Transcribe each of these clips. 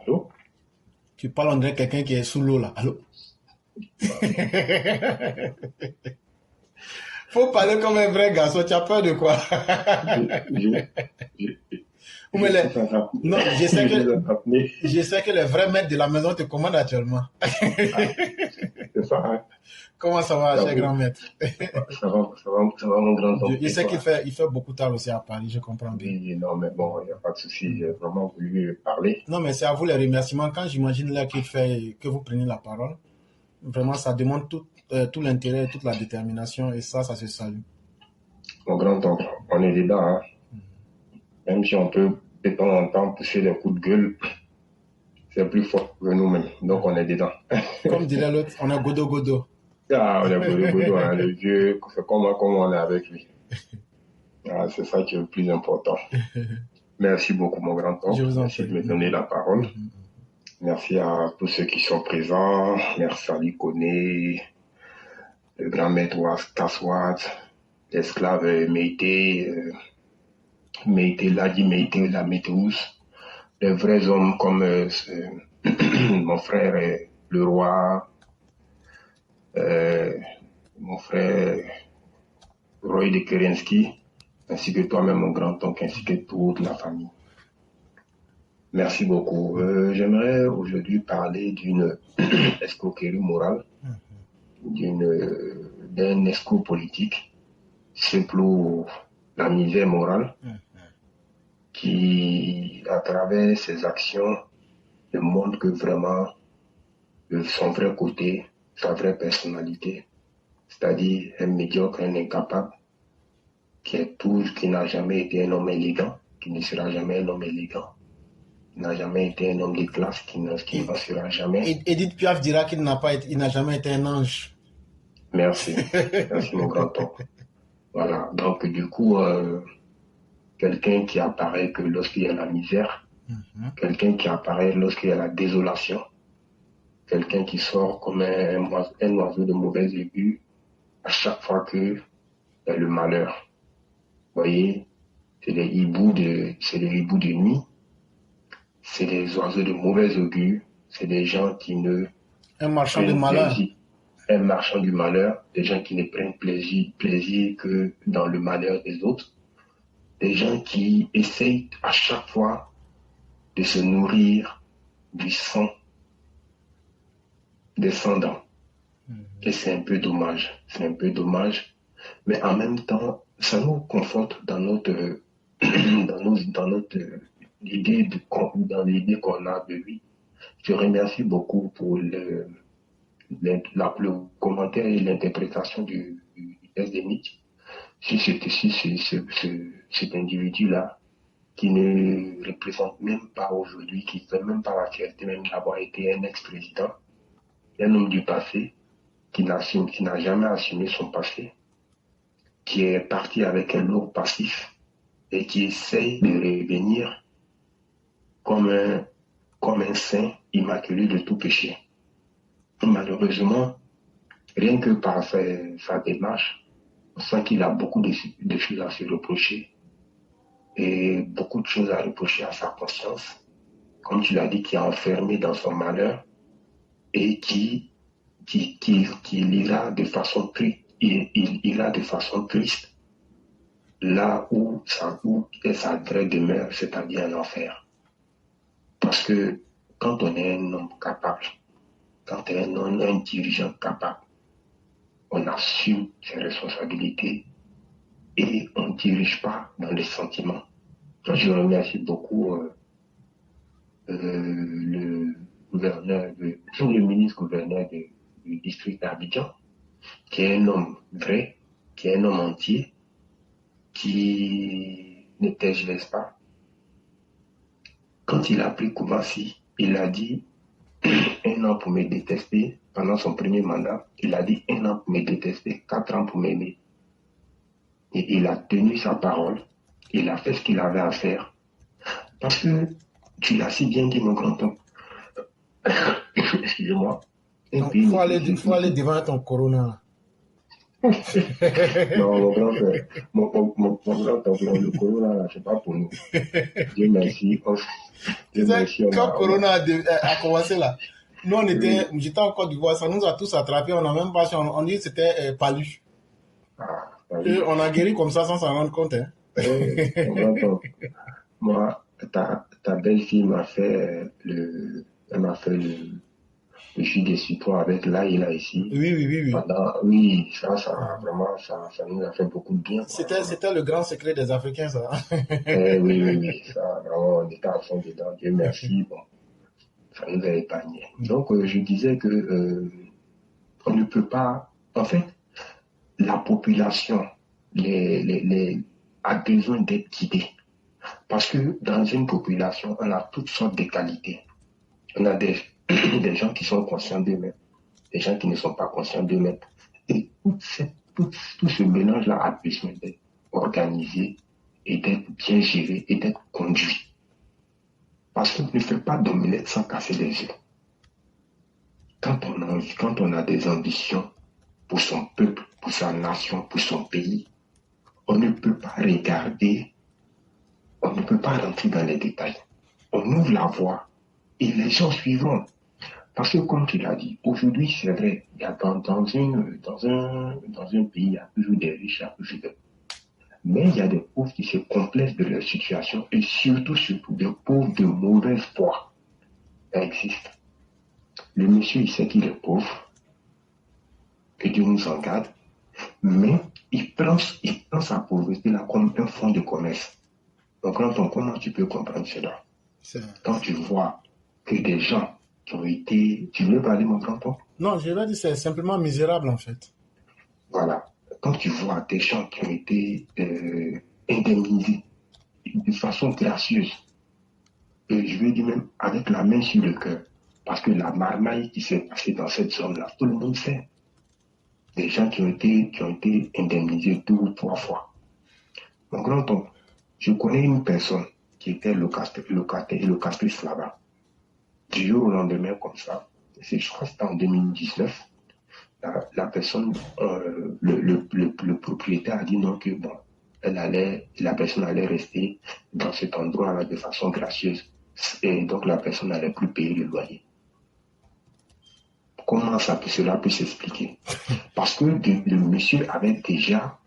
Allô? Tu parles, on dirait quelqu'un qui est sous l'eau là. Allô? Faut parler comme un vrai garçon. Tu as peur de quoi? Je, je, je, Ou je mais suis en apnée. non, Je suis en apnée. je sais que les vrais maîtres de la maison te commandent actuellement. Ah, c'est ça, hein. Comment ça va, cher J'avoue. grand maître? Ça va, mon grand homme. Je Et sais toi? il fait beaucoup tard aussi à Paris, je comprends bien. Oui, non, mais bon, il n'y a pas de souci. J'ai vraiment voulu parler. Non, mais c'est à vous les remerciements. Quand j'imagine là qu'il fait que vous prenez la parole, vraiment, ça demande tout l'intérêt, toute la détermination, et ça se salue. Mon grand homme, on est dedans, hein. Même si on peut de temps en temps pousser des coups de gueule, c'est plus fort que nous-mêmes. Donc, on est dedans. Comme dirait l'autre, on a godo godo. Ah, on est godo, hein. Le vieux, c'est comme on est avec lui. Ah, c'est ça qui est le plus important. Merci beaucoup, mon grand Je homme. vous en Merci prie. de me donner la parole. Merci à tous ceux qui sont présents. Merci à Koné, le grand maître Kaswat, l'esclave Méité, Méité Ladi, Méité la Météus, les vrais hommes comme mon frère le roi, mon frère Roy de Kerensky, ainsi que toi-même, mon grand-oncle, ainsi que toute la famille. Merci beaucoup. J'aimerais aujourd'hui parler d'une escroquerie morale, d'un escroc politique, simple la misère morale, qui, à travers ses actions, ne montre que vraiment son vrai côté, sa vraie personnalité, c'est-à-dire un médiocre, un incapable, qui n'a jamais été un homme élégant, qui ne sera jamais un homme élégant, qui n'a jamais été un homme de classe, qui n'en sera jamais. Edith Piaf dira qu'il n'a jamais été un ange. Merci. Merci, mon grand-oncle. Voilà. Donc, du coup, quelqu'un qui apparaît que lorsqu'il y a la misère, quelqu'un qui apparaît lorsqu'il y a la désolation, quelqu'un qui sort comme un oiseau de mauvais augure à chaque fois qu'il y a le malheur. Vous voyez, c'est les hiboux de nuit, c'est des oiseaux de mauvais augure, c'est des gens qui ne Un marchand de prennent malheur. plaisir, un marchand du malheur, des gens qui ne prennent plaisir que dans le malheur des autres, des gens qui essayent à chaque fois de se nourrir du sang descendant. Et c'est un peu dommage. C'est un peu dommage. Mais en même temps, ça nous conforte dans notre, dans notre idée dans l'idée qu'on a de lui. Je remercie beaucoup pour le commentaire et l'interprétation du test de Nietzsche sur cet individu-là qui ne représente même pas aujourd'hui, qui ne fait même pas la fierté même d'avoir été un ex-président, un homme du passé, qui n'a jamais assumé son passé, qui est parti avec un lourd passif et qui essaye de revenir comme un saint immaculé de tout péché. Malheureusement, rien que par sa démarche, on sent qu'il a beaucoup de choses à se reprocher et beaucoup de choses à reprocher à sa conscience, comme tu l'as dit, qui est enfermé dans son malheur et qui ira de façon triste, il ira de façon triste là où est sa vraie demeure, c'est-à-dire en enfer. Parce que quand on est un homme capable, quand on est un dirigeant capable, on assume ses responsabilités et on ne dirige pas dans les sentiments. Je remercie beaucoup le ministre-gouverneur du district d'Abidjan, qui est un homme vrai, qui est un homme entier, qui ne tergiverse pas. Quand il a pris Koumassi, il a dit 1 an pour me détester pendant son premier mandat. Il a dit 1 an pour me détester, 4 ans pour m'aimer. Et il a tenu sa parole. Il a fait ce qu'il avait à faire. Parce que tu l'as si bien dit, mon grand-oncle. Excusez-moi. Il faut aller devant ton corona. Non, mon grand frère, mon grand frère, le corona, là, c'est pas pour nous. Dieu merci, Tu Dieu sais, merci, quand on a, Corona a commencé là, nous oui, j'étais en Côte d'Ivoire, ça nous a tous attrapés, on n'a même pas, on dit que c'était palu. t'as Et vu. on a guéri comme ça sans s'en rendre compte. Hein. Mon grand frère, moi, ta belle-fille m'a fait elle m'a fait le jus des citrons avec l'ail là ici. Oui, oui, oui, oui. Oui, ça, vraiment, ça nous a fait beaucoup de bien, quoi, vraiment. C'était le grand secret des Africains, ça. Oui, oui, oui, ça, vraiment, on était à fond dedans, Dieu merci, bon, ça nous a épargné. Donc, je disais que, on ne peut pas, en fait, la population a besoin d'être guidée. Parce que dans une population, on a toutes sortes de qualités. On a des gens qui sont conscients d'eux-mêmes, des gens qui ne sont pas conscients d'eux-mêmes. Et tout ce mélange-là a besoin d'être organisé et d'être bien géré et d'être conduit. Parce qu'on ne fait pas d'omelette sans casser les œufs. Quand on a des ambitions pour son peuple, pour sa nation, pour son pays, on ne peut pas regarder, on ne peut pas rentrer dans les détails. On ouvre la voie et les gens suivront. Parce que comme tu l'as dit, aujourd'hui c'est vrai, il y a dans un pays, il y a toujours des riches, il y a toujours des... Mais il y a des pauvres qui se complaisent de leur situation et surtout, des pauvres de mauvaise foi. Ça existe. Le monsieur, il sait qu'il est pauvre, que Dieu nous en garde, mais il prend sa pauvreté là comme un fonds de commerce. Donc, comment tu peux comprendre cela? Quand tu vois que des gens qui ont été... Tu veux parler, mon grand-père? Non, je vais dire c'est simplement misérable en fait. Voilà. Quand tu vois des gens qui ont été indemnisés de façon gracieuse, et je veux dire même avec la main sur le cœur, parce que la marmaille qui s'est passée dans cette zone-là, tout le monde sait. Des gens qui ont été indemnisés 2 ou 3 fois. Mon grand-oncle, je connais une personne qui était locatrice là-bas. Du jour au lendemain, comme ça, je crois que c'était en 2019, la personne, le propriétaire a dit non, que bon, la personne allait rester dans cet endroit-là de façon gracieuse. Et donc la personne n'allait plus payer le loyer. Comment cela peut s'expliquer? Parce que le monsieur avait déjà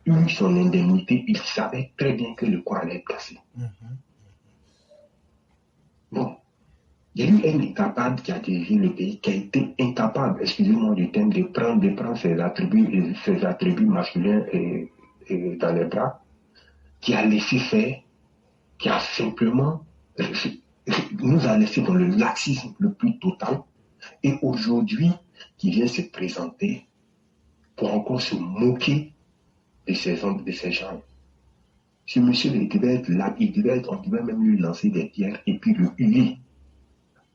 eu son indemnité, il savait très bien que le coin allait être cassé. Bon, il y a eu un incapable qui a dirigé le pays, qui a été incapable, excusez-moi du terme, de prendre ses attributs masculins dans les bras, qui a laissé faire, qui a simplement nous a laissé dans le laxisme le plus total, et aujourd'hui, qui vient se présenter pour encore se moquer de ces hommes, de ces gens. Ce monsieur, il devait être là, on devait même lui lancer des pierres et puis le huer.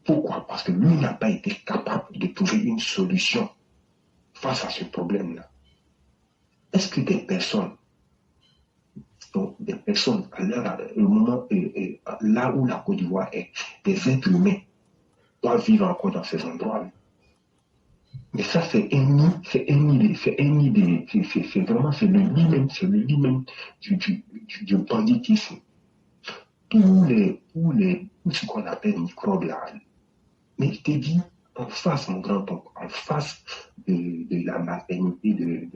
Pourquoi? Parce que lui n'a pas été capable de trouver une solution face à ce problème-là. Est-ce que des personnes, au moment là où la Côte d'Ivoire est, des êtres humains doivent vivre encore dans ces endroits-là? Mais ça, c'est vraiment, c'est le lit même du banditisme. Tout ce qu'on appelle microbes là. Mais je t'ai dit, en face, mon grand-oncle, en face de la maternité de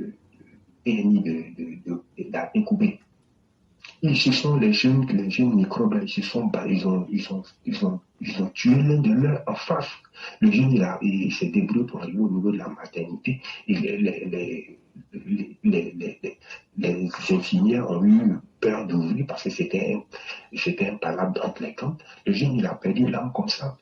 PNI de la PQB, et ce sont les jeunes microbes, ils se sont ils ont tué l'un de leurs en face. Le jeune, il s'est débrouillé pour arriver au niveau de la maternité. Et les infirmières ont eu peur d'ouvrir parce que c'était un palabre entre les camps. Le jeune, il a perdu l'âme comme ça.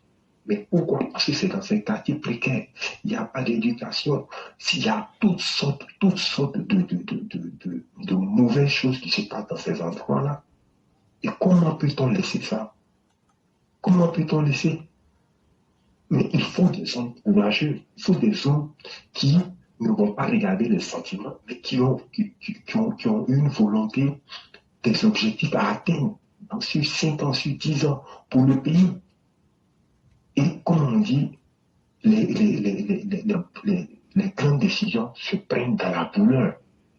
Mais pourquoi? Parce que c'est dans un quartier précaire. Il n'y a pas d'éducation. S'il y a toutes sortes de mauvaises choses qui se passent dans ces endroits-là. Et comment peut-on laisser ça? Comment peut-on laisser? Mais il faut des hommes courageux. Il faut des hommes qui ne vont pas regarder les sentiments, mais qui ont une volonté, des objectifs à atteindre sur 5 ans, sur 10 ans pour le pays. Et comme on dit, les grandes décisions se prennent dans la douleur.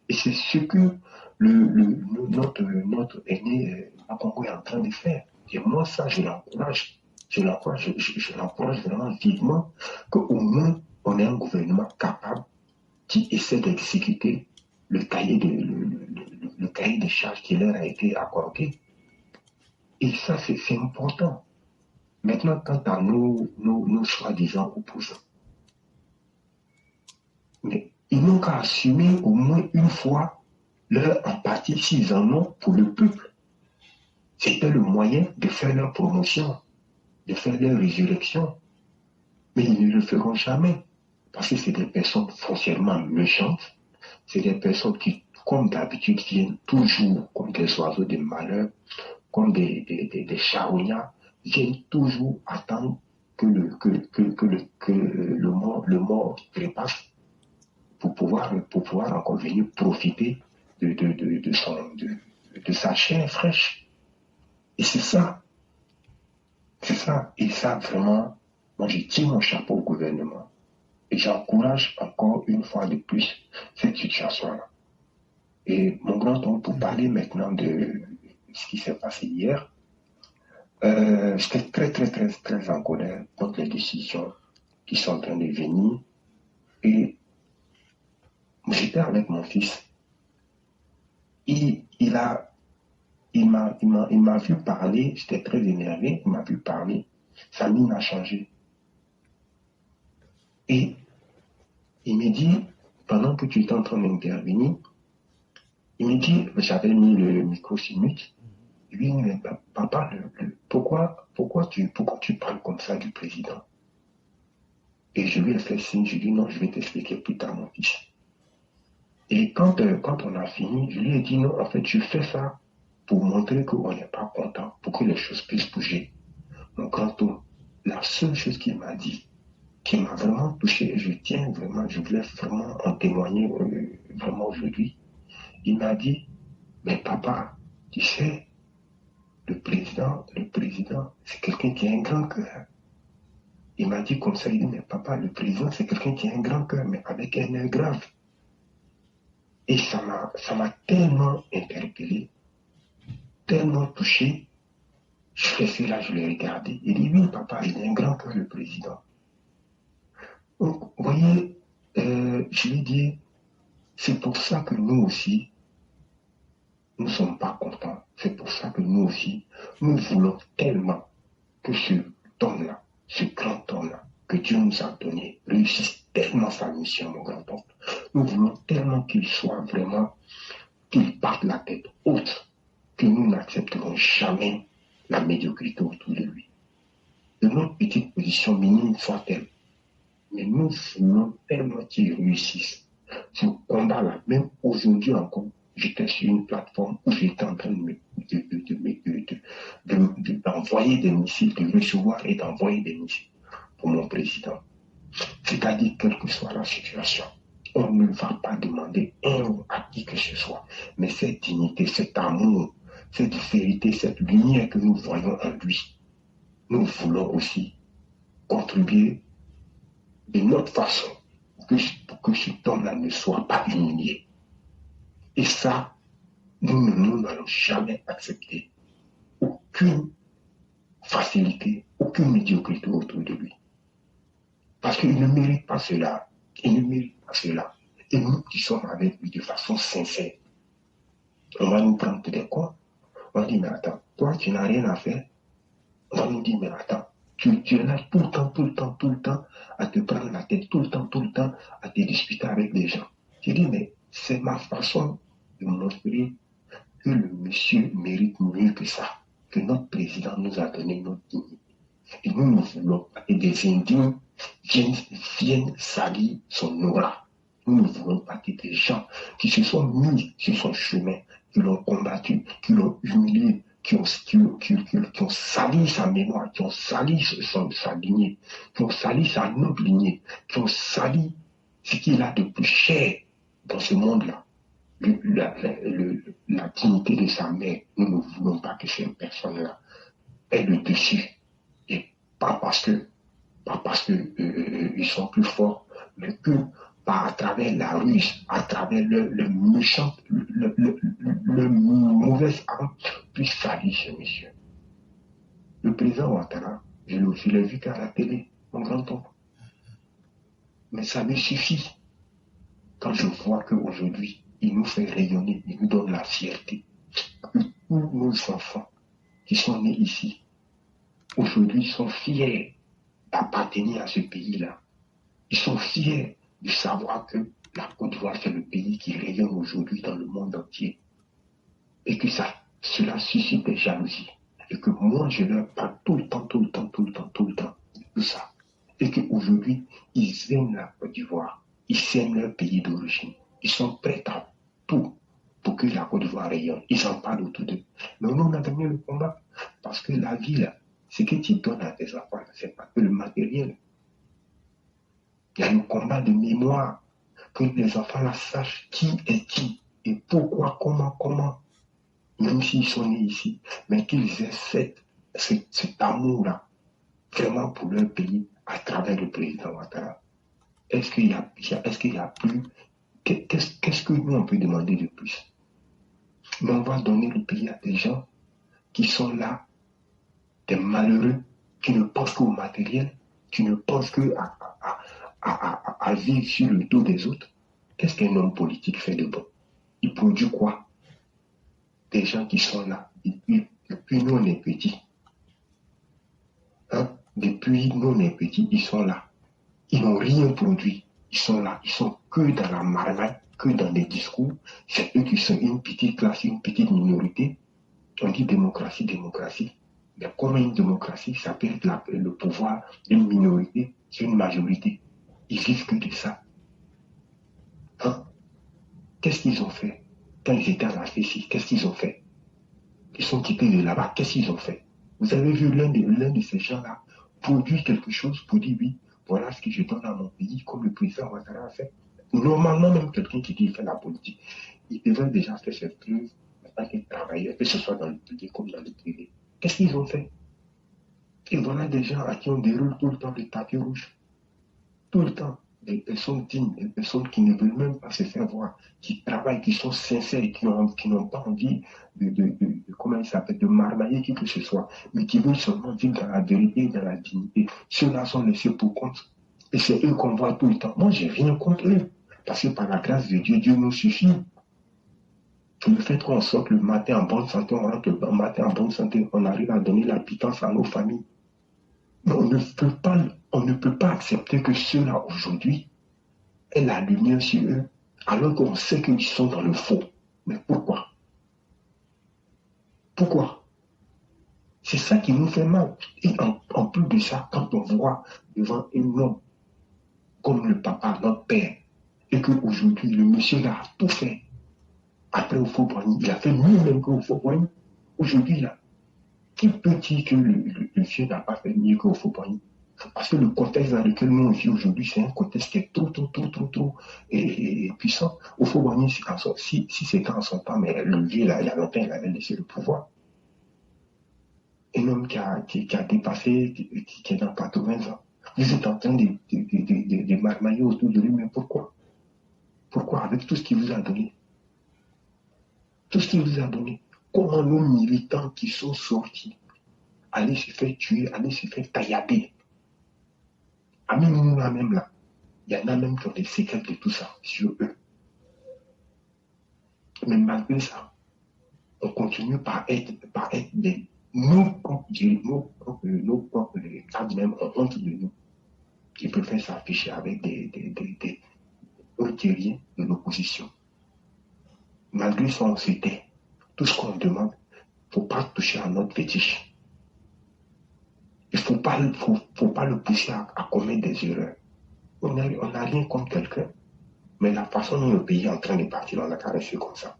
Et c'est ce que notre aîné Makongo est en train de faire. Et moi, ça, je l'encourage. Je l'encourage vraiment vivement qu'au moins, on ait un gouvernement capable qui essaie d'exécuter le cahier de charges qui leur a été accordé. Et ça, c'est important. Maintenant, quant à nos soi-disant opposants, mais ils n'ont qu'à assumer au moins une fois leur empathie s'ils en ont pour le peuple. C'était le moyen de faire leur promotion, de faire leur résurrection. Mais ils ne le feront jamais. Parce que c'est des personnes foncièrement méchantes. C'est des personnes qui, comme d'habitude, viennent toujours comme des oiseaux de malheur, comme des charognards, viennent toujours attendre que le mort trépasse pour pouvoir encore venir profiter de sa chair fraîche. Et c'est ça. C'est ça. Et ça, vraiment, moi, je tire mon chapeau au gouvernement. Et j'encourage encore une fois de plus cette situation-là. Et mon grand-oncle, pour parler maintenant de ce qui s'est passé hier, j'étais très en colère contre les décisions qui sont en train de venir. Et j'étais avec mon fils. Il m'a vu parler, j'étais très énervé, il m'a vu parler, sa mine a changé. Et il me dit, pendant que tu étais en train d'intervenir, il me dit, j'avais mis le micro sur mute, il lui dit, mais papa, pourquoi tu parles comme ça du président? Et je lui ai fait signe, je lui ai dit, non, je vais t'expliquer plus tard, mon fils. Et quand on a fini, je lui ai dit, non, en fait, je fais ça pour montrer qu'on n'est pas content, pour que les choses puissent bouger. Mon grand-oncle, la seule chose qu'il m'a dit, qui m'a vraiment touché, je voulais vraiment en témoigner vraiment aujourd'hui. Il m'a dit, mais papa, tu sais, le président, c'est quelqu'un qui a un grand cœur. Il m'a dit comme ça, il dit, mais papa, le président, c'est quelqu'un qui a un grand cœur, mais avec un œil grave. Et ça m'a tellement interpellé, tellement touché. Je suis resté là, je l'ai regardé. Il dit, oui, papa, il a un grand cœur, le président. Donc, vous voyez, je lui ai dit, c'est pour ça que nous aussi, nous ne sommes pas contents. C'est pour ça que nous aussi, nous voulons tellement que ce homme-là, ce grand homme-là, que Dieu nous a donné, réussisse tellement sa mission, mon grand-oncle. Nous voulons tellement qu'il soit vraiment, qu'il parte la tête haute, que nous n'accepterons jamais la médiocrité autour de lui. De notre petite position minime soit-elle, mais nous voulons tellement qu'il réussisse ce combat-là. Même aujourd'hui encore, j'étais sur une plateforme où j'étais en train d'envoyer des missiles, de recevoir et d'envoyer des missiles pour mon président. C'est-à-dire, quelle que soit la situation, on ne va pas demander un ou à qui que ce soit, mais cette dignité, cet amour, cette vérité, cette lumière que nous voyons en lui, nous voulons aussi contribuer de notre façon pour que cet homme-là ne soit pas humilié. Et ça, nous n'allons jamais accepter aucune facilité, aucune médiocrité autour de lui. Parce qu'il ne mérite pas cela. Il ne mérite pas cela. Et nous qui sommes avec lui de façon sincère, on va nous prendre des cons. On va dire, mais attends, toi, tu n'as rien à faire. On va nous dire, mais attends, tu es là tout le temps, à te prendre la tête, tout le temps, à te disputer avec des gens. Je dis, mais c'est ma façon de montrer que le monsieur mérite mieux que ça, que notre président nous a donné notre dignité. Et nous ne voulons pas que des indignes viennent salir son aura. Nous ne voulons pas que des gens qui se sont mis sur son chemin, qui l'ont combattu, qui l'ont humilié, qui ont sali sa mémoire, qui ont sali sa lignée, qui ont sali sa noble lignée, qui ont sali ce qu'il a de plus cher dans ce monde-là. La dignité de sa mère, nous ne voulons pas que ces personnes-là aient le dessus. Et pas parce que ils sont plus forts, mais que à travers la ruse, à travers le méchant, le mauvais arme, puisse faillir ce monsieur. Le président Ouattara, je l'ai vu qu'à la télé, mon grand-oncle. Mais ça me suffit. Quand je vois qu'aujourd'hui, il nous fait rayonner, il nous donne la fierté. Tous nos enfants qui sont nés ici, aujourd'hui, sont fiers d'appartenir à ce pays-là. Ils sont fiers de savoir que la Côte d'Ivoire, c'est le pays qui rayonne aujourd'hui dans le monde entier. Et que cela suscite des jalousies. Et que moi, je leur parle tout le temps de tout ça. Et qu'aujourd'hui, ils aiment la Côte d'Ivoire. Ils aiment leur pays d'origine. Ils sont prêts à tout pour que la Côte d'Ivoire rayonne. Ils en parlent autour d'eux. Mais nous, on a gagné le combat. Parce que la vie, là, ce que tu donnes à tes enfants, c'est pas que le matériel. Il y a le combat de mémoire. Que les enfants là sachent qui est qui et pourquoi, comment. Même s'ils sont nés ici, mais qu'ils aient cet amour-là, vraiment pour leur pays, à travers le président Ouattara. Est-ce qu'il y a plus... Qu'est-ce que nous, on peut demander de plus? Mais on va donner le pays à des gens qui sont là, des malheureux, qui ne pensent qu'au matériel, qui ne pensent qu'à à vivre sur le dos des autres. Qu'est-ce qu'un homme politique fait de bon? Il produit quoi? Des gens qui sont là. Depuis nous, on est petits. Hein? Depuis nous, on est petits, ils sont là. Ils n'ont rien produit. Ils sont là. Ils sont que dans la marmite, que dans les discours. C'est eux qui sont une petite classe, une petite minorité. On dit démocratie. Mais comment une démocratie, ça peut être le pouvoir d'une minorité sur une majorité? Ils vivent que de ça. Hein? Qu'est-ce qu'ils ont fait? Quand ils étaient à la FECI, qu'est-ce qu'ils ont fait? Ils sont quittés de là-bas, qu'est-ce qu'ils ont fait? Vous avez vu l'un de ces gens-là produire quelque chose pour dire oui, voilà ce que je donne à mon pays, comme le président Ouattara a fait. Normalement, même quelqu'un qui dit qu'il fait la politique, il devrait déjà faire ses preuves en tant que travailleur, que ce soit dans le public comme dans le privé. Qu'est-ce qu'ils ont fait? Et voilà des gens à qui on déroule tout le temps des tapis rouges. Tout le temps. Des personnes dignes, des personnes qui ne veulent même pas se faire voir, qui travaillent, qui sont sincères, qui n'ont pas envie comment il s'appelle, de marmailler qui que ce soit, mais qui veulent seulement vivre dans la vérité et dans la dignité. Ceux-là sont laissés pour compte. Et c'est eux qu'on voit tout le temps. Moi, j'ai rien contre eux. Parce que par la grâce de Dieu, Dieu nous suffit. Le fait qu'on sorte le matin en bonne santé, on rentre le matin en bonne santé, on arrive à donner la pitance à nos familles. Mais on ne peut pas accepter que ceux-là, aujourd'hui, aient la lumière sur eux, alors qu'on sait qu'ils sont dans le faux. Mais pourquoi? Pourquoi? C'est ça qui nous fait mal. Et en plus de ça, quand on voit devant un homme comme le papa, notre père, et qu'aujourd'hui, le monsieur là a tout fait. Après au Faux-Boigny, il a fait mieux même qu'au Faux-Boigny. Aujourd'hui, là, qui peut dire que le vieux n'a pas fait mieux qu'au Faux-Boigny? Parce que le contexte dans lequel nous on vit aujourd'hui, c'est un contexte qui est trop et puissant. Au Faux-Boigny, si c'était en son temps, mais le vieux, là, il y a longtemps, il avait laissé le pouvoir. Un homme qui a dépassé, qui est dans 80 ans. Vous êtes en train de marmailler autour de lui, mais pourquoi? Pourquoi? Avec tout ce qu'il vous a donné. Tout ce qu'il vous a donné. Comment nos militants qui sont sortis, aller se faire tuer, aller se faire taillader. Nous même là, il y en a même qui ont des séquelles de tout ça sur eux. Mais malgré ça, on continue par être des... Nos propres cadres même ont honte de nous. Ils préfèrent s'afficher avec des terriens de l'opposition. Malgré ça, on s'était. Tout ce qu'on demande, il ne faut pas toucher à notre fétiche. Il ne faut pas le pousser à commettre des erreurs. On n'a rien contre quelqu'un. Mais la façon dont le pays est en train de partir, on a qu'à rester comme ça.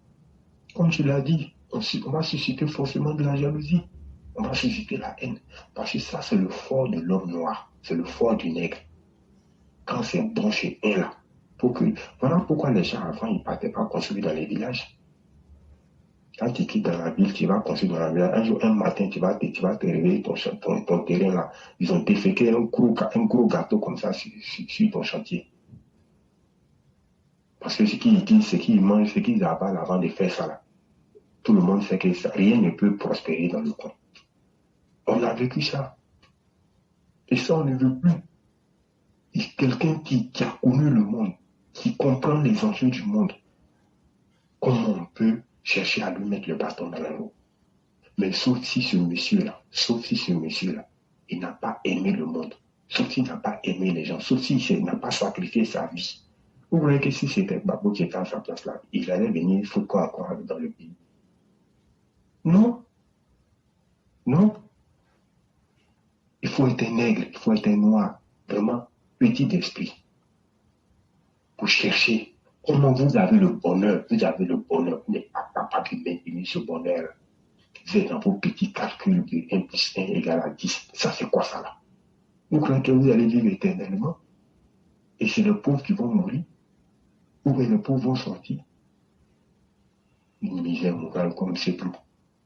Comme tu l'as dit, on va susciter forcément de la jalousie. On va susciter la haine. Parce que ça, c'est le fort de l'homme noir. C'est le fort du nègre. Quand c'est bon chez un là. Voilà pourquoi les gens avant, ils ne partaient pas construire dans les villages. Quand tu quittes dans la ville, tu vas construire dans la ville. Un jour, un matin, tu vas te réveiller ton terrain là. Ils ont déféqué un gros gâteau comme ça sur ton chantier. Parce que ce qu'ils disent, ce qu'ils mangent, ce qu'ils avalent avant de faire ça là, tout le monde sait que ça, rien ne peut prospérer dans le coin. On a vécu ça. Et ça, on ne veut plus. Et quelqu'un qui a connu le monde, qui comprend les enjeux du monde, comment on peut chercher à lui mettre le bâton dans la roue? Mais sauf si ce monsieur-là, il n'a pas aimé le monde, sauf s'il n'a pas aimé les gens, sauf s'il n'a pas sacrifié sa vie. Vous voyez que si c'était Babo qui était à sa place là, il allait venir foutre quoi encore dans le pays? Non, non. Il faut être un nègre, il faut être un noir, vraiment petit d'esprit, pour chercher comment vous avez le bonheur, vous n'êtes pas capable de maintenir ce bonheur. Vous êtes dans vos petits calculs de 1 plus 1 égale à 10. Ça, c'est quoi ça là? Vous croyez que vous allez vivre éternellement? Et c'est les pauvres qui vont mourir? Ou bien les pauvres vont sortir? Une misère morale comme c'est tout.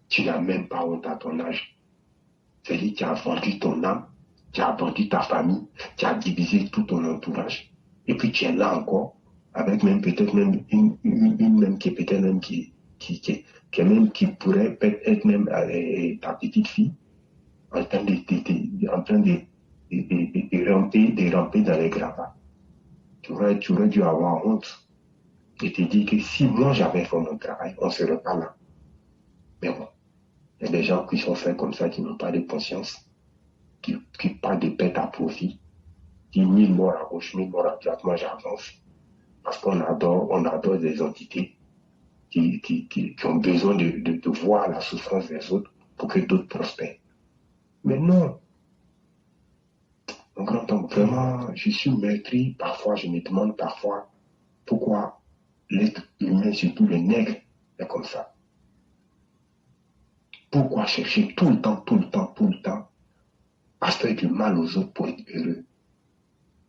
Tu n'as même pas honte à ton âge. C'est-à-dire que tu as vendu ton âme, tu as vendu ta famille, tu as divisé tout ton entourage. Et puis tu es là encore, avec même peut-être même une même qui est peut-être même qui pourrait être même ta petite fille, en train de ramper dans les gravats. Tu aurais dû avoir honte et te dire que si moi j'avais fait mon travail, on ne serait pas là. Mais bon, il y a des gens qui sont faits comme ça, qui n'ont pas de conscience, qui parlent de perte à profit, qui 1000 morts à gauche, 1000 morts à droite, moi j'avance. Parce qu'on adore des entités qui ont besoin de voir la souffrance des autres pour que d'autres prospèrent. Mais non, mon grand-oncle, vraiment, je suis meurtri. Parfois, je me demande pourquoi l'être humain, surtout le nègre, est comme ça. Pourquoi chercher tout le temps à faire du mal aux autres pour être heureux?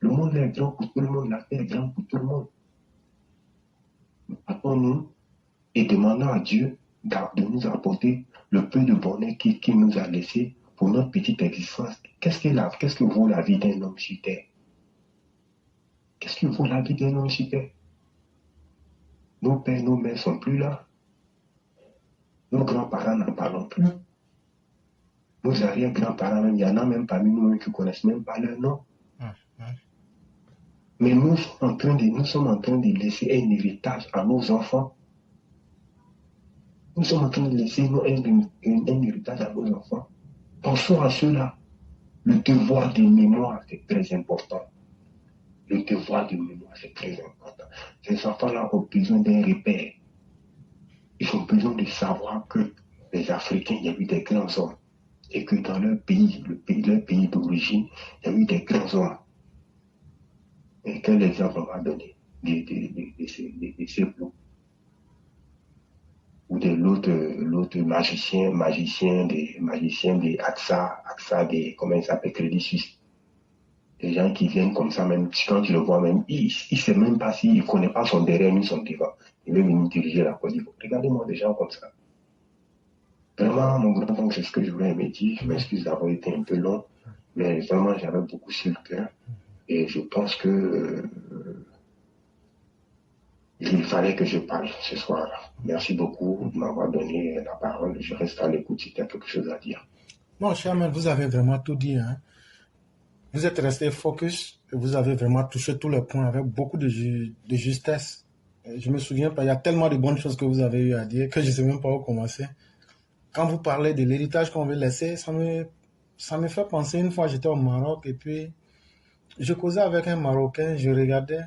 Le monde est grand pour tout le monde, la terre est grande pour tout le monde. Attends-nous et demandons à Dieu de nous apporter le peu de bonheur qu'il nous a laissé pour notre petite existence. Qu'est-ce que vaut la vie d'un homme sur terre? Qu'est-ce que vaut la vie d'un homme sur terre? Nos pères, nos mères sont plus là. Nos grands-parents n'en parlent plus. Nos arrière-grands-parents, même, il y en a même parmi nous qui ne connaissent même pas leur nom. Mais nous sommes en train de laisser un héritage à nos enfants. Nous sommes en train de laisser un héritage à nos enfants. Pensons à cela. Le devoir de mémoire, c'est très important. Le devoir de mémoire, c'est très important. Ces enfants-là ont besoin d'un repère. Ils ont besoin de savoir que les Africains, il y a eu des grands hommes. Et que dans leur pays, leur pays d'origine, il y a eu des grands hommes. Et quel exemple on va donner de ces blancs? Ou de l'autre magicien des AXA, comment il s'appelle, Crédit Suisse. Des gens qui viennent comme ça, même quand tu le vois, même, il ne sait même pas s'il ne connaît pas son derrière ni son devant. Il veut venir diriger la Côte d'Ivoire. Regardez-moi des gens comme ça. Vraiment, mon grand-oncle, c'est ce que je voulais me dire. Je m'excuse d'avoir été un peu long, mais vraiment, j'avais beaucoup sur le cœur. Et je pense que il fallait que je parle ce soir. Merci beaucoup de m'avoir donné la parole. Je reste à l'écoute si tu as quelque chose à dire. Non, Charmaine, vous avez vraiment tout dit. Hein. Vous êtes resté focus et vous avez vraiment touché tous les points avec beaucoup de justesse. Je me souviens pas, il y a tellement de bonnes choses que vous avez eu à dire que je ne sais même pas où commencer. Quand vous parlez de l'héritage qu'on veut laisser, ça me fait penser, une fois j'étais au Maroc et puis je causais avec un Marocain, je regardais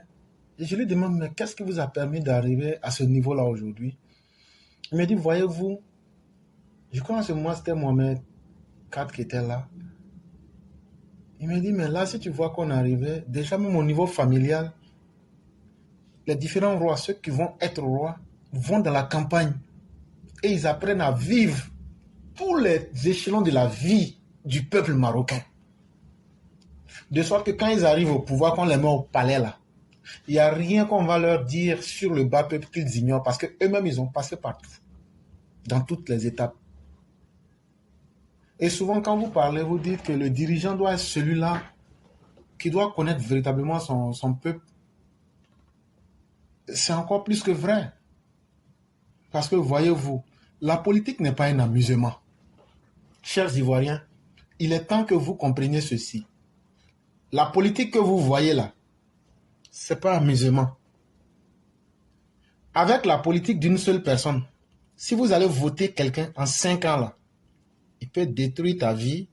et je lui demande, mais qu'est-ce qui vous a permis d'arriver à ce niveau-là aujourd'hui? Il me dit, voyez-vous, je crois que ce mois c'était Mohamed IV qui était là. Il me dit, mais là, si tu vois qu'on arrivait, déjà même au niveau familial, les différents rois, ceux qui vont être rois, vont dans la campagne et ils apprennent à vivre tous les échelons de la vie du peuple marocain. De sorte que quand ils arrivent au pouvoir, qu'on les met au palais là, il n'y a rien qu'on va leur dire sur le bas peuple qu'ils ignorent parce qu'eux-mêmes, ils ont passé partout, dans toutes les étapes. Et souvent, quand vous parlez, vous dites que le dirigeant doit être celui-là qui doit connaître véritablement son peuple. c'est encore plus que vrai. Parce que voyez-vous, la politique n'est pas un amusement. Chers Ivoiriens, il est temps que vous compreniez ceci. La politique que vous voyez là, c'est pas amusement. Avec la politique d'une seule personne, si vous allez voter quelqu'un en 5 ans là, il peut détruire ta vie,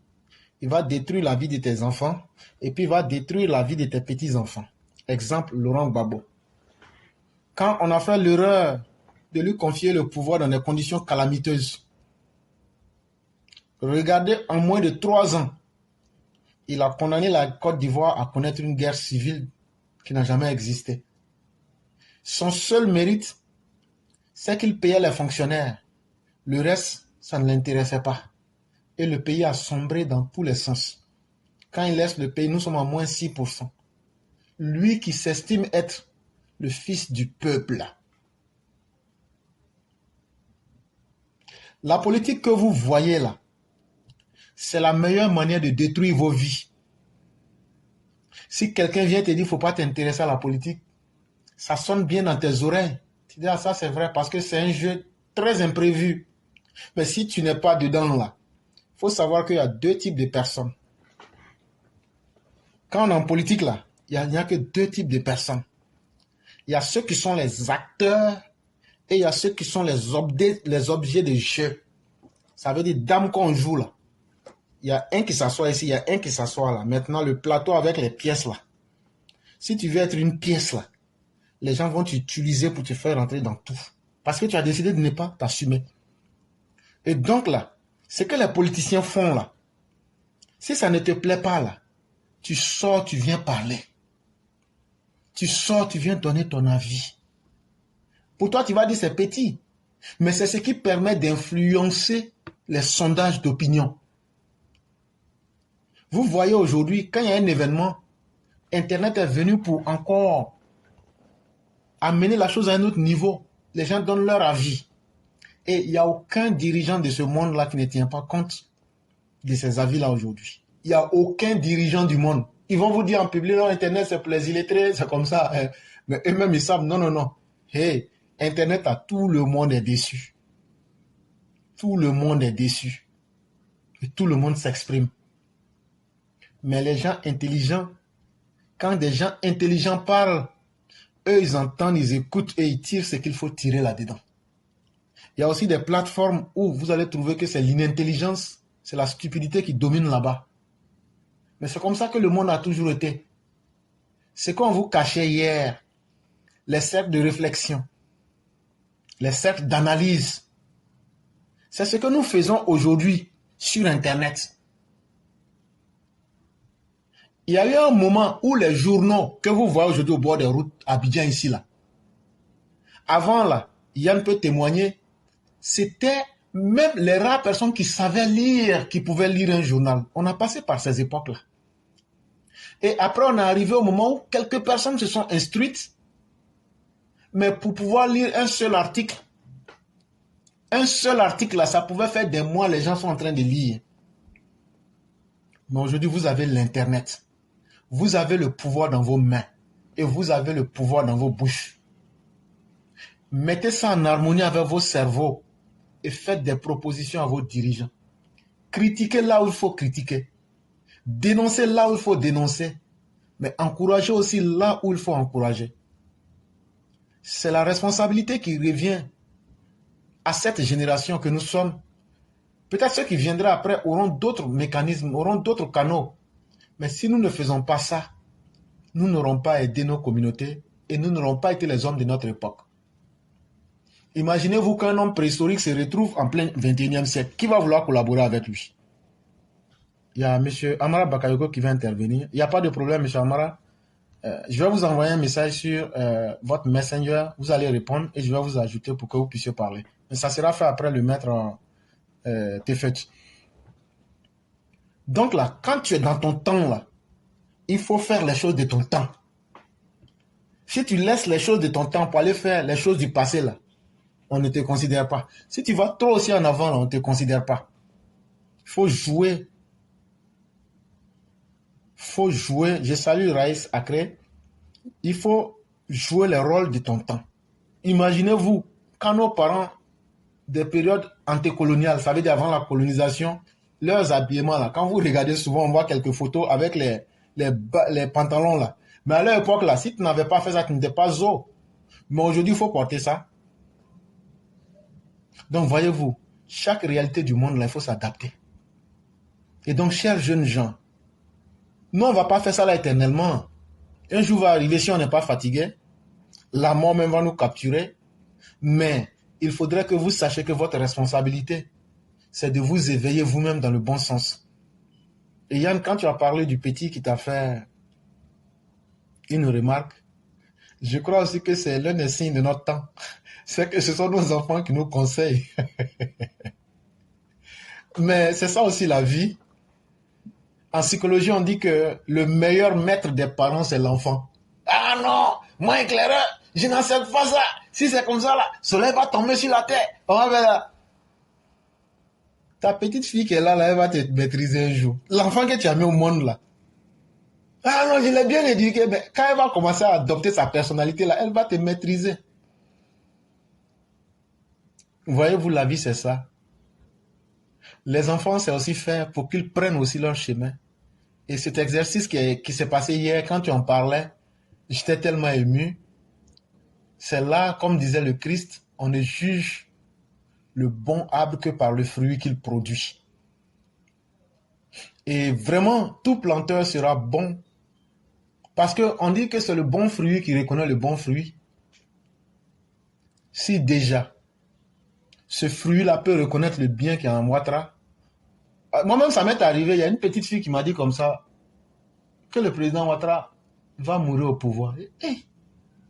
il va détruire la vie de tes enfants, et puis il va détruire la vie de tes petits-enfants. Exemple, Laurent Gbagbo. Quand on a fait l'erreur de lui confier le pouvoir dans des conditions calamiteuses, regardez, en moins de 3 ans, il a condamné la Côte d'Ivoire à connaître une guerre civile qui n'a jamais existé. Son seul mérite, c'est qu'il payait les fonctionnaires. Le reste, ça ne l'intéressait pas. Et le pays a sombré dans tous les sens. Quand il laisse le pays, nous sommes à moins 6%. Lui qui s'estime être le fils du peuple. La politique que vous voyez là, c'est la meilleure manière de détruire vos vies. Si quelqu'un vient te dire qu'il ne faut pas t'intéresser à la politique, ça sonne bien dans tes oreilles. Tu dis, ah, ça c'est vrai parce que c'est un jeu très imprévu. Mais si tu n'es pas dedans là, il faut savoir qu'il y a 2 types de personnes. Quand on est en politique là, il n'y a que 2 types de personnes. Il y a ceux qui sont les acteurs et il y a ceux qui sont les objets de jeu. Ça veut dire dame qu'on joue là. Il y a un qui s'assoit ici, il y a un qui s'assoit là. Maintenant, le plateau avec les pièces là. Si tu veux être une pièce là, les gens vont t'utiliser pour te faire rentrer dans tout. Parce que tu as décidé de ne pas t'assumer. Et donc là, ce que les politiciens font là, si ça ne te plaît pas là, tu sors, tu viens parler. Tu sors, tu viens donner ton avis. Pour toi, tu vas dire c'est petit. Mais c'est ce qui permet d'influencer les sondages d'opinion. Vous voyez aujourd'hui, quand il y a un événement, Internet est venu pour encore amener la chose à un autre niveau. Les gens donnent leur avis. Et il n'y a aucun dirigeant de ce monde-là qui ne tient pas compte de ces avis-là aujourd'hui. Il n'y a aucun dirigeant du monde. Ils vont vous dire en public, non, Internet c'est plaisir, c'est comme ça. Mais eux-mêmes, ils savent, non, non, non. Hey, Internet, tout le monde est déçu. Tout le monde est déçu. Et tout le monde s'exprime. Mais les gens intelligents, quand des gens intelligents parlent, eux, ils entendent, ils écoutent et ils tirent ce qu'il faut tirer là-dedans. Il y a aussi des plateformes où vous allez trouver que c'est l'inintelligence, c'est la stupidité qui domine là-bas. Mais c'est comme ça que le monde a toujours été. C'est qu'on vous cachait hier, les cercles de réflexion, les cercles d'analyse. C'est ce que nous faisons aujourd'hui sur Internet. Il y a eu un moment où les journaux que vous voyez aujourd'hui au bord des routes, à Abidjan ici, là. Avant, là, Yann peut témoigner, c'était même les rares personnes qui savaient lire, qui pouvaient lire un journal. On a passé par ces époques-là. Et après, on est arrivé au moment où quelques personnes se sont instruites, mais pour pouvoir lire un seul article, là, ça pouvait faire des mois, les gens sont en train de lire. Mais aujourd'hui, vous avez l'Internet. Vous avez le pouvoir dans vos mains et vous avez le pouvoir dans vos bouches. Mettez ça en harmonie avec vos cerveaux et faites des propositions à vos dirigeants. Critiquez là où il faut critiquer. Dénoncez là où il faut dénoncer. Mais encouragez aussi là où il faut encourager. C'est la responsabilité qui revient à cette génération que nous sommes. Peut-être ceux qui viendraient après auront d'autres mécanismes, auront d'autres canaux. Mais si nous ne faisons pas ça, nous n'aurons pas aidé nos communautés et nous n'aurons pas été les hommes de notre époque. Imaginez-vous qu'un homme préhistorique se retrouve en plein 21e siècle. Qui va vouloir collaborer avec lui? Il y a M. Amara Bakayoko qui va intervenir. Il n'y a pas de problème, M. Amara. Je vais vous envoyer un message sur votre Messenger. Vous allez répondre et je vais vous ajouter pour que vous puissiez parler. Mais ça sera fait après le maître Tefet. Donc là, quand tu es dans ton temps, là, il faut faire les choses de ton temps. Si tu laisses les choses de ton temps pour aller faire les choses du passé, là, on ne te considère pas. Si tu vas trop aussi en avant, là, on ne te considère pas. Il faut jouer. Il faut jouer. Je salue Raïs Akré. Il faut jouer le rôle de ton temps. Imaginez-vous, quand nos parents, des périodes antécoloniales, ça veut dire avant la colonisation, leurs habillements là, quand vous regardez souvent, on voit quelques photos avec les pantalons là. Mais à leur époque là, si tu n'avais pas fait ça, tu n'étais pas zo. Mais aujourd'hui, il faut porter ça. Donc voyez-vous, chaque réalité du monde là, il faut s'adapter. Et donc, chers jeunes gens, nous, on ne va pas faire ça là éternellement. Un jour va arriver, si on n'est pas fatigué, la mort même va nous capturer. Mais il faudrait que vous sachiez que votre responsabilité, c'est de vous éveiller vous-même dans le bon sens. Et Yann, quand tu as parlé du petit qui t'a fait une remarque, je crois aussi que c'est l'un des signes de notre temps. C'est que ce sont nos enfants qui nous conseillent. Mais c'est ça aussi la vie. En psychologie, on dit que le meilleur maître des parents, c'est l'enfant. Ah non, moi éclaireur, je n'accepte pas ça. Si c'est comme ça, là, le soleil va tomber sur la terre. Oh, ben, ta petite fille qui est là, elle va te maîtriser un jour. L'enfant que tu as mis au monde, là. Ah non, je l'ai bien éduqué, mais quand elle va commencer à adopter sa personnalité, là, elle va te maîtriser. Voyez-vous, la vie, c'est ça. Les enfants, c'est aussi fait pour qu'ils prennent aussi leur chemin. Et cet exercice qui s'est passé hier, quand tu en parlais, j'étais tellement ému. C'est là, comme disait le Christ, on ne juge le bon arbre que par le fruit qu'il produit. Et vraiment, tout planteur sera bon. Parce qu'on dit que c'est le bon fruit qui reconnaît le bon fruit. Si déjà, ce fruit-là peut reconnaître le bien qu'il y a en Ouattara. Moi-même, ça m'est arrivé, il y a une petite fille qui m'a dit comme ça, que le président Ouattara va mourir au pouvoir.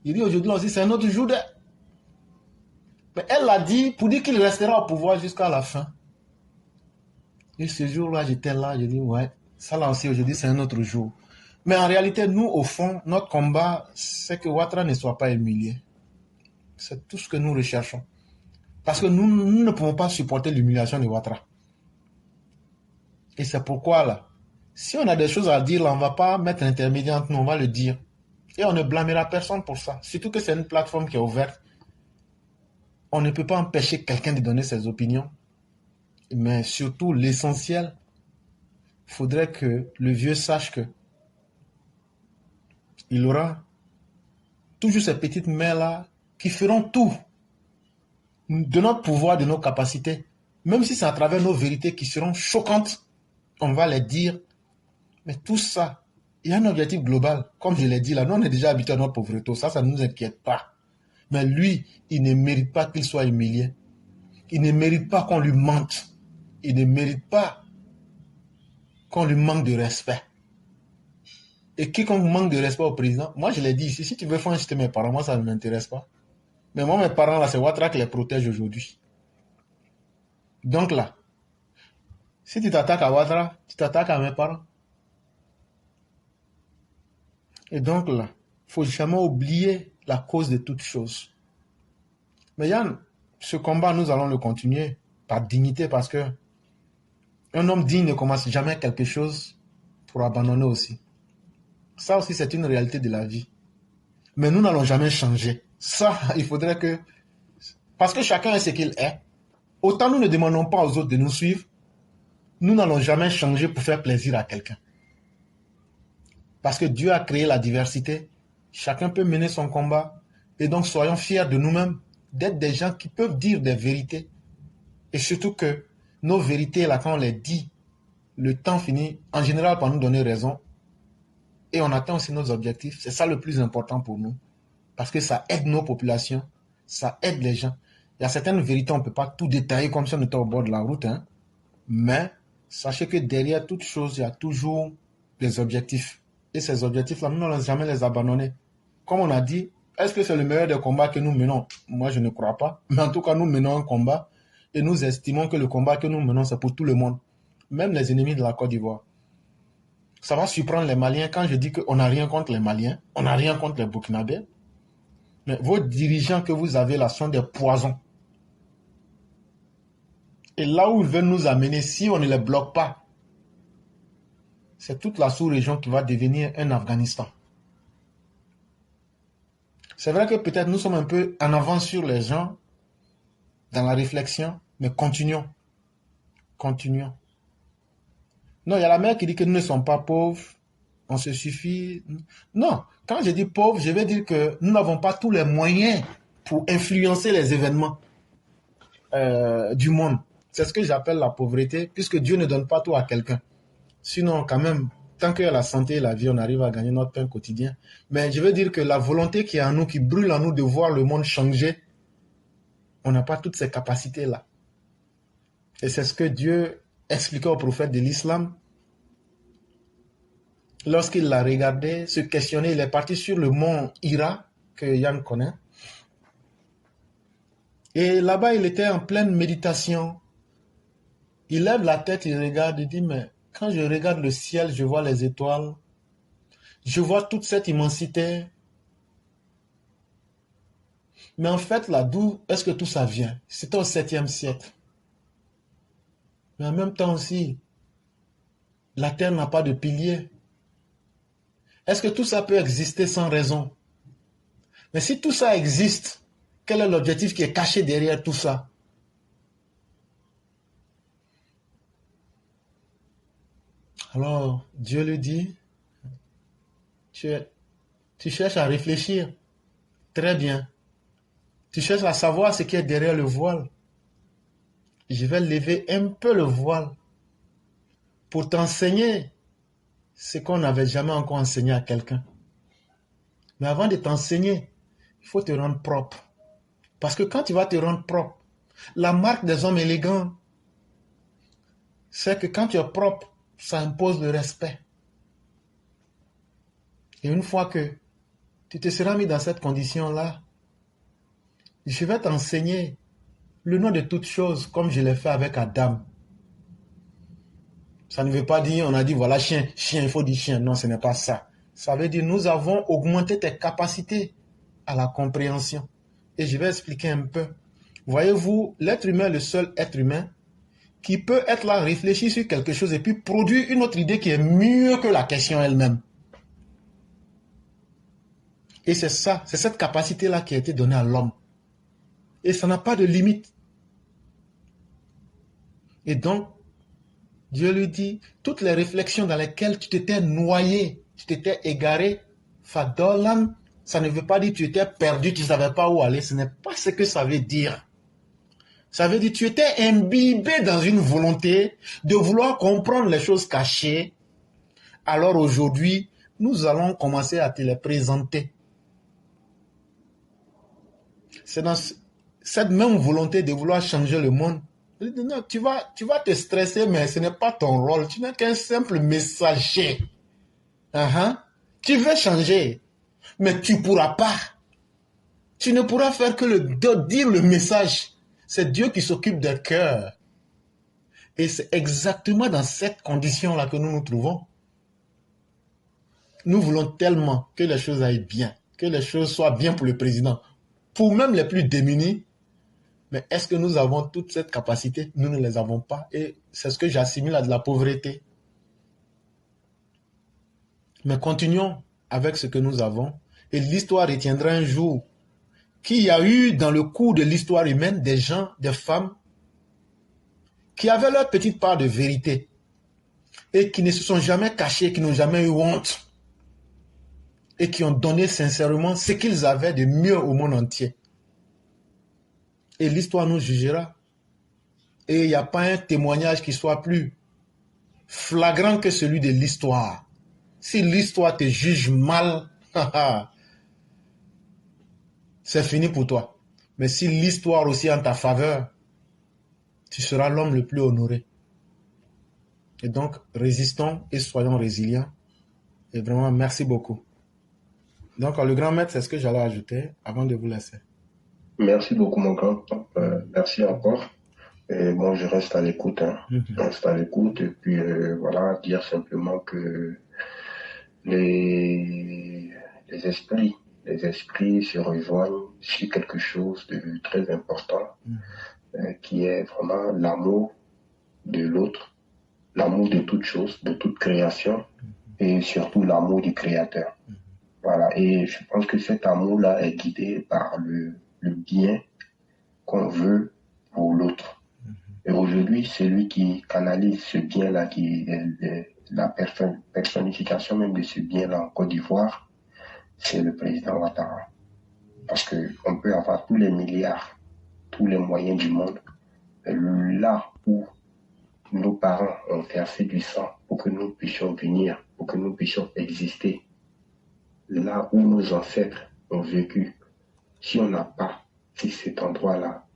Il dit aujourd'hui aussi, c'est un autre jour. Mais elle l'a dit pour dire qu'il restera au pouvoir jusqu'à la fin. Et ce jour-là, j'étais là, j'ai dit, ouais, ça là aussi, aujourd'hui, c'est un autre jour. Mais en réalité, nous, au fond, notre combat, c'est que Ouattara ne soit pas humilié. C'est tout ce que nous recherchons. Parce que nous ne pouvons pas supporter l'humiliation de Ouattara. Et c'est pourquoi, là, si on a des choses à dire, là, on ne va pas mettre l'intermédiaire entre nous, on va le dire. Et on ne blâmera personne pour ça. Surtout que c'est une plateforme qui est ouverte. On ne peut pas empêcher quelqu'un de donner ses opinions. Mais surtout, l'essentiel, il faudrait que le vieux sache que il aura toujours ces petites mains-là qui feront tout de notre pouvoir, de nos capacités. Même si c'est à travers nos vérités qui seront choquantes, on va les dire. Mais tout ça, il y a un objectif global. Comme je l'ai dit là, nous on est déjà habitués à notre pauvreté. Ça ne nous inquiète pas. Mais lui, il ne mérite pas qu'il soit humilié. Il ne mérite pas qu'on lui mente. Il ne mérite pas qu'on lui manque de respect. Et quiconque manque de respect au président, moi je l'ai dit ici, si tu veux faire insulter mes parents, moi ça ne m'intéresse pas. Mais moi mes parents là, c'est Ouattara qui les protège aujourd'hui. Donc là, si tu t'attaques à Ouattara, tu t'attaques à mes parents. Et donc là, il ne faut jamais oublier la cause de toute chose. Mais Yann, ce combat, nous allons le continuer par dignité parce que un homme digne ne commence jamais quelque chose pour abandonner aussi. Ça aussi, c'est une réalité de la vie. Mais nous n'allons jamais changer. Ça, il faudrait que... Parce que chacun est ce qu'il est. Autant nous ne demandons pas aux autres de nous suivre, nous n'allons jamais changer pour faire plaisir à quelqu'un. Parce que Dieu a créé la diversité. Chacun peut mener son combat. Et donc, soyons fiers de nous-mêmes, d'être des gens qui peuvent dire des vérités. Et surtout que nos vérités, là, quand on les dit, le temps finit en général par nous donner raison. Et on atteint aussi nos objectifs. C'est ça le plus important pour nous. Parce que ça aide nos populations. Ça aide les gens. Il y a certaines vérités, on ne peut pas tout détailler comme si on était au bord de la route. Hein. Mais sachez que derrière toute chose, il y a toujours des objectifs. Et ces objectifs-là, nous n'allons jamais les abandonner. Comme on a dit, est-ce que c'est le meilleur des combats que nous menons? Moi, je ne crois pas. Mais en tout cas, nous menons un combat. Et nous estimons que le combat que nous menons, c'est pour tout le monde. Même les ennemis de la Côte d'Ivoire. Ça va surprendre les Maliens quand je dis qu'on n'a rien contre les Maliens. On n'a rien contre les Burkinabés. Mais vos dirigeants que vous avez là sont des poisons. Et là où ils veulent nous amener, si on ne les bloque pas, c'est toute la sous-région qui va devenir un Afghanistan. C'est vrai que peut-être nous sommes un peu en avance sur les gens dans la réflexion, mais continuons. Continuons. Non, il y a la mère qui dit que nous ne sommes pas pauvres, on se suffit. Non, quand je dis pauvre, je veux dire que nous n'avons pas tous les moyens pour influencer les événements du monde. C'est ce que j'appelle la pauvreté, puisque Dieu ne donne pas tout à quelqu'un. Sinon, quand même, tant qu'il y a la santé et la vie, on arrive à gagner notre pain quotidien. Mais je veux dire que la volonté qui est en nous, qui brûle en nous de voir le monde changer, on n'a pas toutes ces capacités-là. Et c'est ce que Dieu expliquait au prophète de l'islam. Lorsqu'il l'a regardé, se questionner, il est parti sur le mont Hira, que Yann connaît. Et là-bas, il était en pleine méditation. Il lève la tête, il regarde, il dit, mais quand je regarde le ciel, je vois les étoiles, je vois toute cette immensité. Mais en fait, là, d'où est-ce que tout ça vient? C'était au 7e siècle. Mais en même temps aussi, la terre n'a pas de pilier. Est-ce que tout ça peut exister sans raison? Mais si tout ça existe, quel est l'objectif qui est caché derrière tout ça? Alors, Dieu lui dit, tu cherches à réfléchir. Très bien. Tu cherches à savoir ce qui est derrière le voile. Je vais lever un peu le voile pour t'enseigner ce qu'on n'avait jamais encore enseigné à quelqu'un. Mais avant de t'enseigner, il faut te rendre propre. Parce que quand tu vas te rendre propre, la marque des hommes élégants, c'est que quand tu es propre, ça impose le respect. Et une fois que tu te seras mis dans cette condition-là, je vais t'enseigner le nom de toutes choses comme je l'ai fait avec Adam. Ça ne veut pas dire, on a dit voilà chien, il faut dire chien. Non, ce n'est pas ça. Ça veut dire nous avons augmenté tes capacités à la compréhension. Et je vais expliquer un peu. Voyez-vous, l'être humain est le seul être humain qui peut être là, réfléchir sur quelque chose et puis produire une autre idée qui est mieux que la question elle-même. Et c'est ça, c'est cette capacité-là qui a été donnée à l'homme. Et ça n'a pas de limite. Et donc, Dieu lui dit, toutes les réflexions dans lesquelles tu t'étais noyé, tu t'étais égaré, Fadolan, ça ne veut pas dire que tu étais perdu, tu ne savais pas où aller. Ce n'est pas ce que ça veut dire. Ça veut dire que tu étais imbibé dans une volonté de vouloir comprendre les choses cachées. Alors aujourd'hui, nous allons commencer à te les présenter. C'est dans cette même volonté de vouloir changer le monde. Non, tu vas te stresser, mais ce n'est pas ton rôle. Tu n'es qu'un simple messager. Tu veux changer, mais tu ne pourras pas. Tu ne pourras faire que dire le message. C'est Dieu qui s'occupe des cœurs. Et c'est exactement dans cette condition-là que nous nous trouvons. Nous voulons tellement que les choses aillent bien, que les choses soient bien pour le président, pour même les plus démunis. Mais est-ce que nous avons toute cette capacité? Nous ne les avons pas. Et c'est ce que j'assimile à de la pauvreté. Mais continuons avec ce que nous avons. Et l'histoire retiendra un jour qu'il y a eu dans le cours de l'histoire humaine des gens, des femmes, qui avaient leur petite part de vérité et qui ne se sont jamais cachés, qui n'ont jamais eu honte et qui ont donné sincèrement ce qu'ils avaient de mieux au monde entier. Et l'histoire nous jugera. Et il n'y a pas un témoignage qui soit plus flagrant que celui de l'histoire. Si l'histoire te juge mal, c'est fini pour toi. Mais si l'histoire aussi est en ta faveur, tu seras l'homme le plus honoré. Et donc, résistons et soyons résilients. Et vraiment, merci beaucoup. Donc, le grand maître, c'est ce que j'allais ajouter avant de vous laisser. Merci beaucoup, mon grand. Merci encore. Et bon, je reste à l'écoute. Je reste à l'écoute. Et puis, voilà, dire simplement que les esprits se rejoignent sur quelque chose de très important, qui est vraiment l'amour de l'autre, l'amour de toute chose, de toute création, et surtout l'amour du Créateur. Voilà. Et je pense que cet amour-là est guidé par le bien qu'on veut pour l'autre. Et aujourd'hui, celui qui canalise ce bien-là, qui est la personnification même de ce bien-là en Côte d'Ivoire, c'est le président Ouattara. Parce qu'on peut avoir tous les milliards, tous les moyens du monde, là où nos parents ont versé du sang pour que nous puissions venir, pour que nous puissions exister, là où nos ancêtres ont vécu, si on n'a pas, si cet endroit-là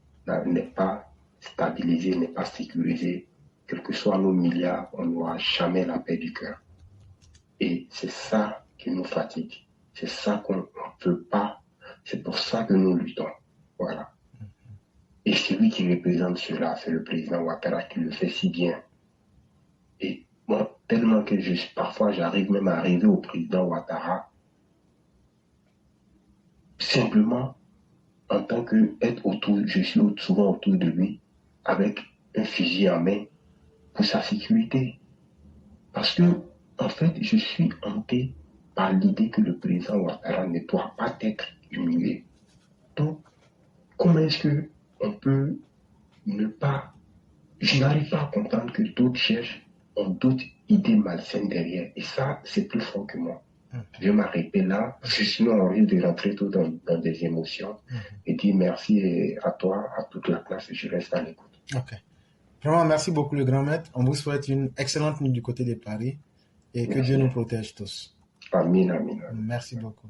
n'est pas stabilisé, n'est pas sécurisé, quels que soient nos milliards, on n'aura jamais la paix du cœur. Et c'est ça qui nous fatigue. C'est ça qu'on ne peut pas. C'est pour ça que nous luttons. Voilà. Et celui qui représente cela, c'est le président Ouattara qui le fait si bien. Et moi, tellement que parfois j'arrive même à arriver au président Ouattara, simplement en tant que être autour, je suis souvent autour de lui avec un fusil en main pour sa sécurité. Parce que, en fait, je suis hanté par l'idée que le président Ouattara ne doit pas être humilié. Donc, comment est-ce qu'on peut ne pas... Je n'arrive pas à comprendre que d'autres chefs ont d'autres idées malsaines derrière. Et ça, c'est plus fort que moi. Je vais m'arrêter là, parce que sinon on risque de rentrer tout dans des émotions et dire merci à toi, à toute la classe, et je reste à l'écoute. Ok. Vraiment, merci beaucoup, le grand maître. On vous souhaite une excellente nuit du côté de Paris et que Dieu nous protège tous. Amin, amin, amin. Merci beaucoup.